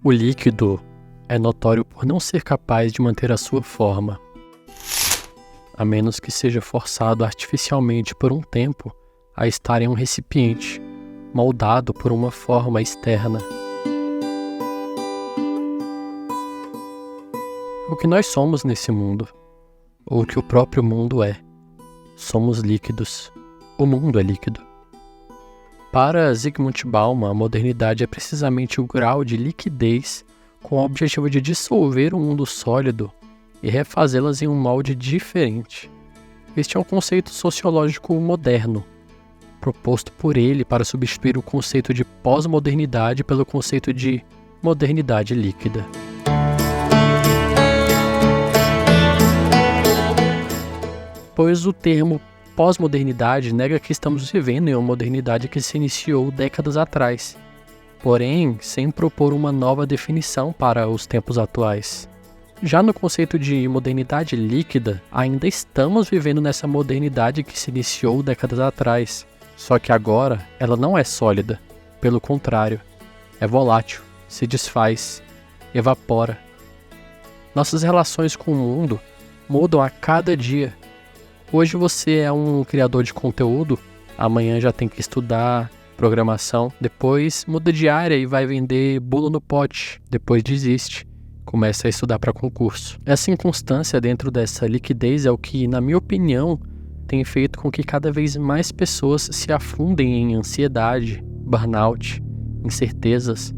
O líquido é notório por não ser capaz de manter a sua forma, a menos que seja forçado artificialmente por um tempo a estar em um recipiente, moldado por uma forma externa. O que nós somos nesse mundo, ou o que o próprio mundo é, somos líquidos. O mundo é líquido. Para Zygmunt Bauman, a modernidade é precisamente o grau de liquidez com o objetivo de dissolver o mundo sólido e refazê-las em um molde diferente. Este é um conceito sociológico moderno, proposto por ele para substituir o conceito de pós-modernidade pelo conceito de modernidade líquida. Pois o termo pós-modernidade nega que estamos vivendo em uma modernidade que se iniciou décadas atrás, porém sem propor uma nova definição para os tempos atuais. Já no conceito de modernidade líquida, ainda estamos vivendo nessa modernidade que se iniciou décadas atrás, só que agora ela não é sólida, pelo contrário, é volátil, se desfaz, evapora. Nossas relações com o mundo mudam a cada dia. Hoje você é um criador de conteúdo, amanhã já tem que estudar programação, depois muda de área e vai vender bolo no pote, depois desiste, começa a estudar para concurso. Essa inconstância dentro dessa liquidez é o que, na minha opinião, tem feito com que cada vez mais pessoas se afundem em ansiedade, burnout, incertezas,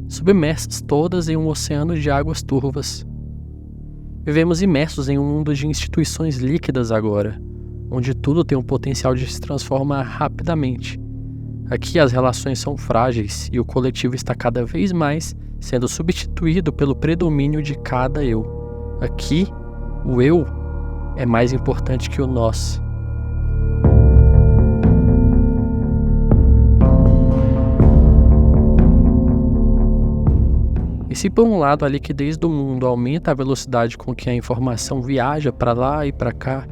submersas todas em um oceano de águas turvas. Vivemos imersos em um mundo de instituições líquidas agora, onde tudo tem o potencial de se transformar rapidamente. Aqui as relações são frágeis e o coletivo está cada vez mais sendo substituído pelo predomínio de cada eu. Aqui, o eu é mais importante que o nós. E se por um lado a liquidez do mundo aumenta a velocidade com que a informação viaja para lá e para cá,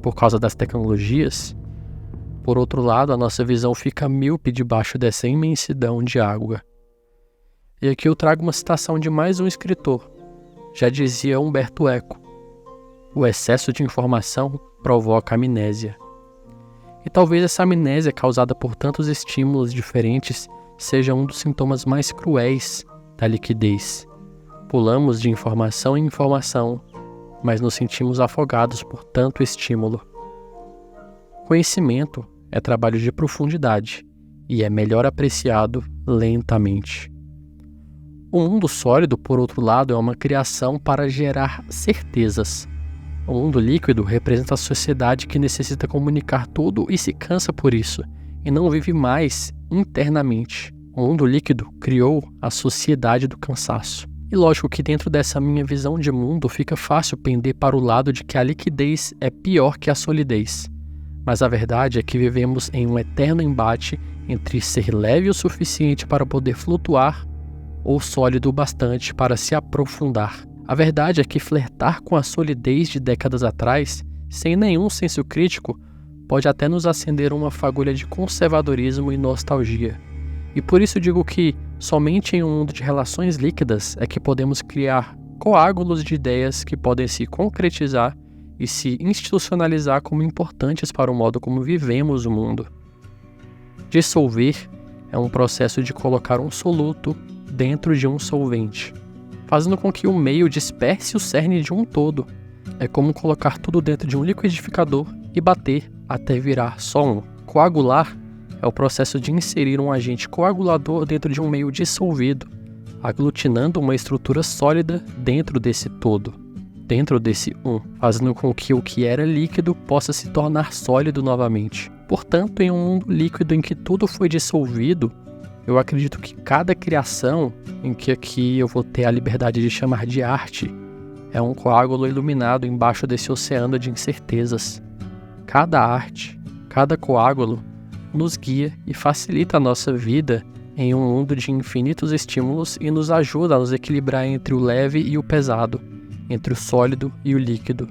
por causa das tecnologias, por outro lado a nossa visão fica míope debaixo dessa imensidão de água. E aqui eu trago uma citação de mais um escritor, já dizia Umberto Eco: o excesso de informação provoca amnésia. E talvez essa amnésia causada por tantos estímulos diferentes seja um dos sintomas mais cruéis da liquidez. Pulamos de informação em informação, mas nos sentimos afogados por tanto estímulo. Conhecimento é trabalho de profundidade e é melhor apreciado lentamente. O mundo sólido, por outro lado, é uma criação para gerar certezas. O mundo líquido representa a sociedade que necessita comunicar tudo e se cansa por isso, e não vive mais internamente. O mundo líquido criou a sociedade do cansaço. E lógico que dentro dessa minha visão de mundo fica fácil pender para o lado de que a liquidez é pior que a solidez. Mas a verdade é que vivemos em um eterno embate entre ser leve o suficiente para poder flutuar ou sólido o bastante para se aprofundar. A verdade é que flertar com a solidez de décadas atrás, sem nenhum senso crítico, pode até nos acender uma fagulha de conservadorismo e nostalgia. E por isso digo que somente em um mundo de relações líquidas é que podemos criar coágulos de ideias que podem se concretizar e se institucionalizar como importantes para o modo como vivemos o mundo. Dissolver é um processo de colocar um soluto dentro de um solvente, fazendo com que o meio disperse o cerne de um todo. É como colocar tudo dentro de um liquidificador e bater até virar só um. Coagular é o processo de inserir um agente coagulador dentro de um meio dissolvido, aglutinando uma estrutura sólida dentro desse todo, dentro desse fazendo com que o que era líquido possa se tornar sólido novamente. Portanto, em um mundo líquido em que tudo foi dissolvido, eu acredito que cada criação, em que aqui eu vou ter a liberdade de chamar de arte, é um coágulo iluminado embaixo desse oceano de incertezas. Cada arte, cada coágulo, nos guia e facilita a nossa vida em um mundo de infinitos estímulos e nos ajuda a nos equilibrar entre o leve e o pesado, entre o sólido e o líquido.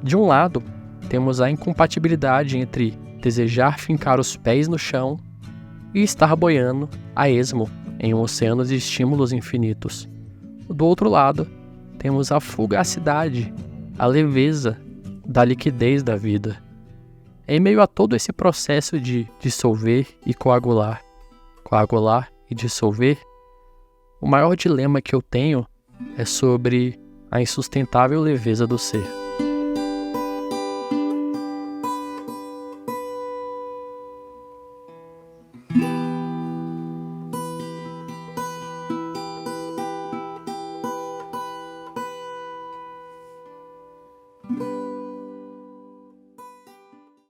De um lado, temos a incompatibilidade entre desejar fincar os pés no chão e estar boiando a esmo em um oceano de estímulos infinitos. Do outro lado, temos a fugacidade, a leveza da liquidez da vida. Em meio a todo esse processo de dissolver e coagular e dissolver, o maior dilema que eu tenho é sobre a insustentável leveza do ser.